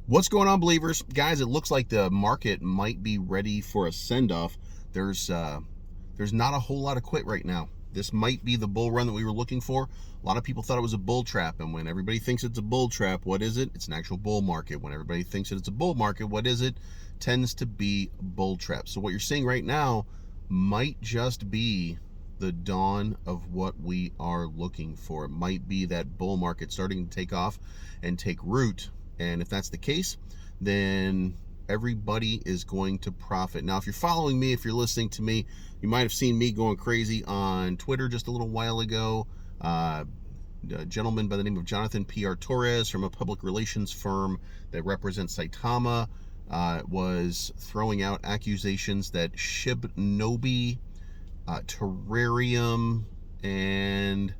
What's going on, believers? Guys, it looks like the market might be ready for a send-off. There's not a whole lot of quit right now. This might be the bull run that we were looking for. A lot of people thought it was a bull trap, and when everybody thinks it's a bull trap, what is it? It's an actual bull market. When everybody thinks that it's a bull market, what is it? Tends to be a bull trap. So what you're seeing right now might just be the dawn of what we are looking for. It might be that bull market starting to take off and take root. And if that's the case, then everybody is going to profit. Now, if you're following me, if you're listening to me, you might have seen me going crazy on Twitter just a little while ago. A gentleman by the name of Jonathan P.R. Torres from a public relations firm that represents Saitama was throwing out accusations that Shibnobi, Terrarium, and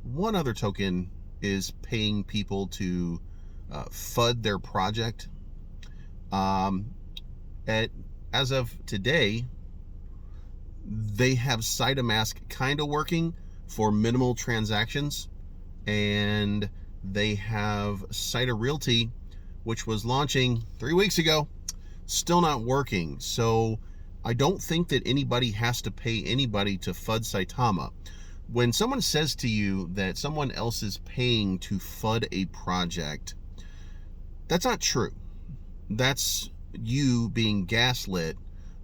one other token is paying people to FUD their project. As of today, they have SidaMask kind of working for minimal transactions, and they have Sida Realty, which was launching 3 weeks ago, still not working. So I don't think that anybody has to pay anybody to FUD Saitama. When someone says to you that someone else is paying to FUD a project, that's not true. That's you being gaslit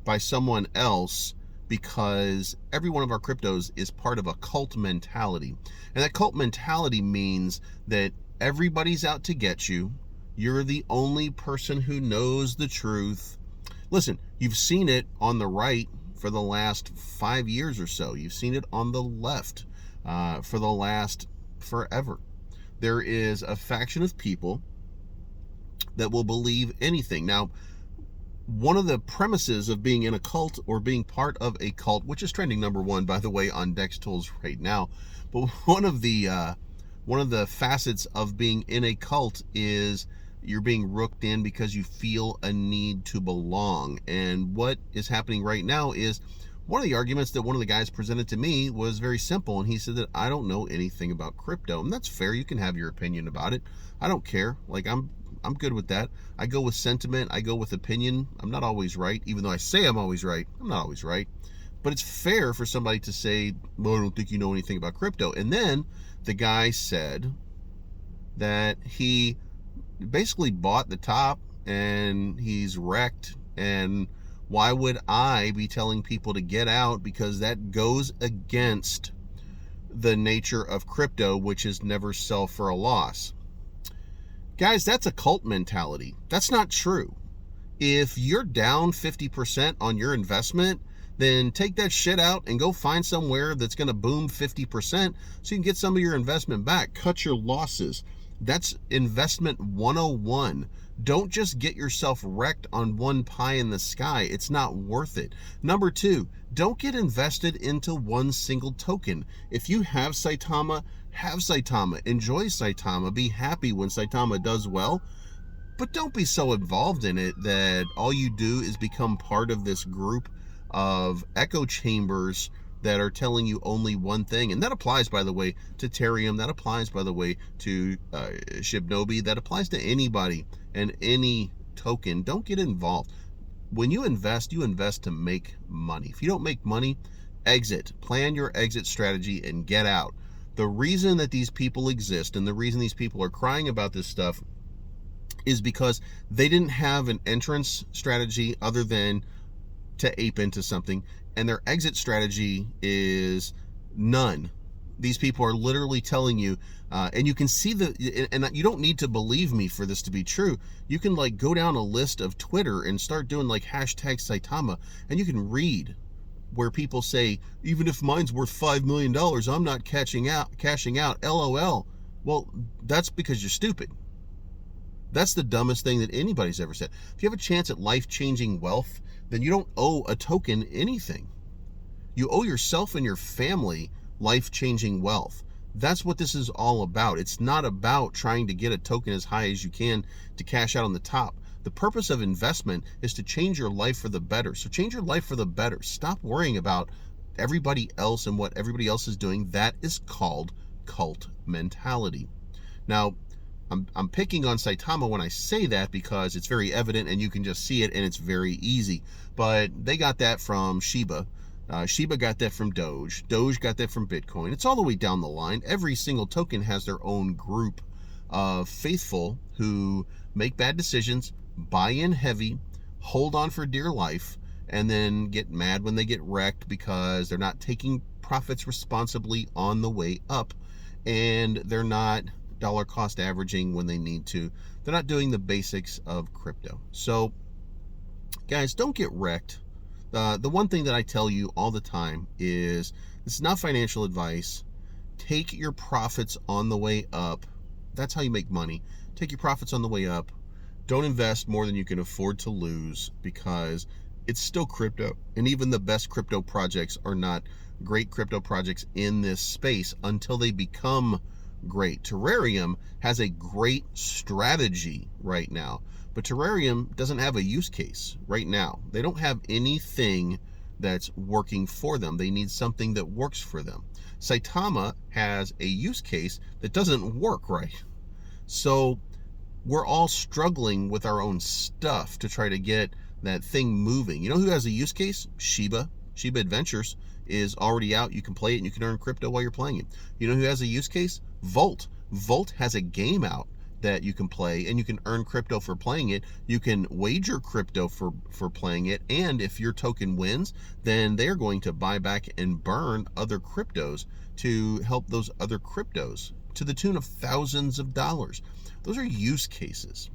by someone else, because every one of our cryptos is part of a cult mentality. And that cult mentality means that everybody's out to get you. You're the only person who knows the truth. Listen, you've seen it on the right for the last 5 years or so. You've seen it on the left for the last forever. There is a faction of people that will believe anything. Now, one of the premises of being in a cult or being part of a cult, which is trending number one, by the way, on Dex Tools right now, but one of the facets of being in a cult is you're being rooked in because you feel a need to belong. And what is happening right now is one of the arguments that one of the guys presented to me was very simple, and he said that I don't know anything about crypto. And that's fair. You can have your opinion about it. I don't care. Like, I'm good with that. I go with sentiment. I go with opinion. I'm not always right. Even though I say I'm always right, I'm not always right. But it's fair for somebody to say, well, I don't think you know anything about crypto. And then the guy said that he basically bought the top and he's wrecked. And why would I be telling people to get out? Because that goes against the nature of crypto, which is never sell for a loss. Guys, that's a cult mentality. That's not true. If you're down 50% on your investment, then take that shit out and go find somewhere that's going to boom 50% so you can get some of your investment back. Cut your losses. That's investment 101. Don't just get yourself wrecked on one pie in the sky. It's not worth it. Number two, don't get invested into one single token. If you have Saitama, have Saitama. Enjoy Saitama. Be happy when Saitama does well. But don't be so involved in it that all you do is become part of this group of echo chambers that are telling you only one thing. And that applies, by the way, to Ethereum. That applies, by the way, to Shibnobi. That applies to anybody and any token. Don't get involved. When you invest to make money. If you don't make money, exit. Plan your exit strategy and get out. The reason that these people exist and the reason these people are crying about this stuff is because they didn't have an entrance strategy other than to ape into something, and their exit strategy is none. These people are literally telling you, and you can see and you don't need to believe me for this to be true. You can like go down a list of Twitter and start doing like hashtag Saitama, and you can read where people say, even if mine's worth $5 million, I'm not cashing out, LOL. Well, that's because you're stupid. That's the dumbest thing that anybody's ever said. If you have a chance at life-changing wealth, then you don't owe a token anything. You owe yourself and your family life-changing wealth. That's what this is all about. It's not about trying to get a token as high as you can to cash out on the top. The purpose of investment is to change your life for the better. So change your life for the better. Stop worrying about everybody else and what everybody else is doing. That is called cult mentality. Now, I'm picking on Saitama when I say that because it's very evident and you can just see it and it's very easy. But they got that from Shiba. Shiba got that from Doge. Doge got that from Bitcoin. It's all the way down the line. Every single token has their own group of faithful who make bad decisions, buy in heavy, hold on for dear life, and then get mad when they get wrecked because they're not taking profits responsibly on the way up, and they're not dollar cost averaging when they need to. They're not doing the basics of crypto. So guys, don't get wrecked. The one thing that I tell you all the time is this is not financial advice. Take your profits on the way up. That's how you make money. Take your profits on the way up. Don't invest more than you can afford to lose, because it's still crypto. And even the best crypto projects are not great crypto projects in this space until they become great. Terrarium has a great strategy right now, but Terrarium doesn't have a use case right now. They don't have anything that's working for them. They need something that works for them. Saitama has a use case that doesn't work right. So we're all struggling with our own stuff to try to get that thing moving. You know who has a use case? Shiba. Shiba Adventures is already out. You can play it and you can earn crypto while you're playing it. You know who has a use case? Volt. Volt has a game out that you can play and you can earn crypto for playing it. You can wager crypto for playing it, and if your token wins, then they're going to buy back and burn other cryptos to help those other cryptos to the tune of thousands of dollars. Those are use cases.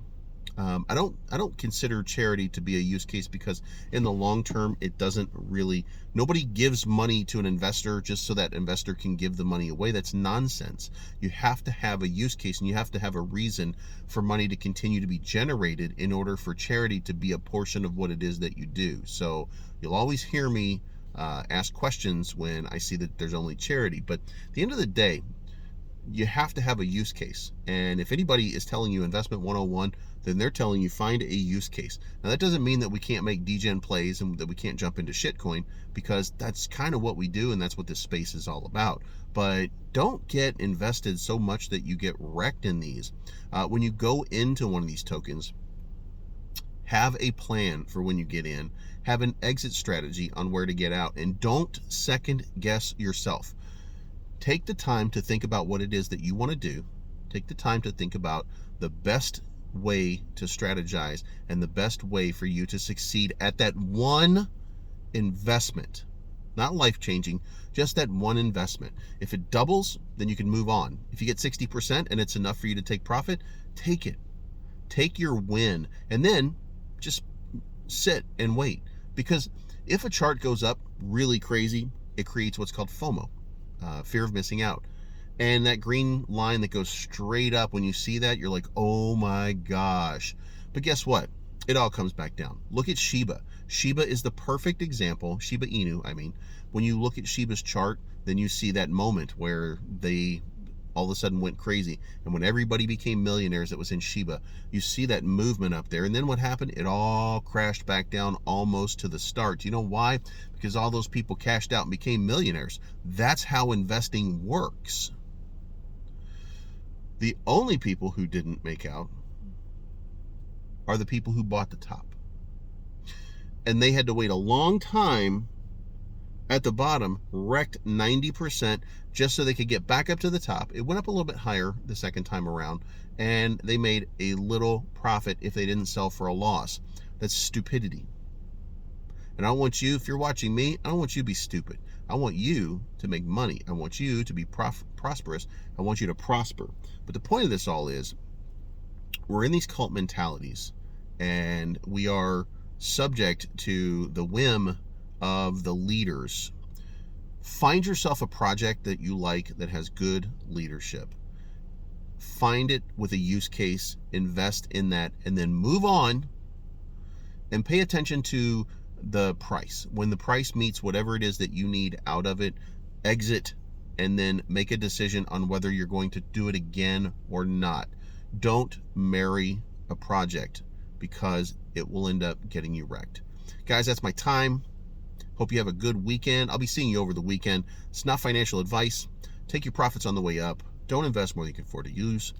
I don't consider charity to be a use case, because in the long term it doesn't really, nobody gives money to an investor just so that investor can give the money away. That's nonsense. You have to have a use case and you have to have a reason for money to continue to be generated in order for charity to be a portion of what it is that you do. So you'll always hear me ask questions when I see that there's only charity, but at the end of the day, you have to have a use case. And if anybody is telling you investment 101, then they're telling you find a use case. Now that doesn't mean that we can't make degen plays and that we can't jump into shitcoin, because that's kind of what we do and that's what this space is all about. But don't get invested so much that you get wrecked in these. When you go into one of these tokens, have a plan for when you get in, have an exit strategy on where to get out, and don't second guess yourself. Take the time to think about what it is that you want to do. Take the time to think about the best way to strategize and the best way for you to succeed at that one investment. Not life-changing, just that one investment. If it doubles, then you can move on. If you get 60% and it's enough for you to take profit, take it. Take your win and then just sit and wait. Because if a chart goes up really crazy, it creates what's called FOMO. Fear of missing out. And that green line that goes straight up, when you see that, you're like, oh my gosh. But guess what? It all comes back down. Look at Shiba. Shiba is the perfect example. Shiba Inu, I mean. When you look at Shiba's chart, then you see that moment where they all of a sudden went crazy. And when everybody became millionaires that was in Shiba, you see that movement up there. And then what happened? It all crashed back down almost to the start. You know why? Because all those people cashed out and became millionaires. That's how investing works. The only people who didn't make out are the people who bought the top. And they had to wait a long time at the bottom, wrecked 90%, just so they could get back up to the top. It went up a little bit higher the second time around, and they made a little profit if they didn't sell for a loss. That's stupidity. And I want you, if you're watching me, I don't want you to be stupid. I want you to make money. I want you to be prosperous. I want you to prosper. But the point of this all is, we're in these cult mentalities, and we are subject to the whim of the leaders. Find yourself a project that you like that has good leadership. Find it with a use case, invest in that, and then move on and pay attention to the price. When the price meets whatever it is that you need out of it, exit and then make a decision on whether you're going to do it again or not. Don't marry a project, because it will end up getting you wrecked. Guys, that's my time. Hope you have a good weekend. I'll be seeing you over the weekend. It's not financial advice. Take your profits on the way up. Don't invest more than you can afford to use.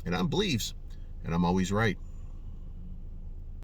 And I'm Bleaves, and I'm always right.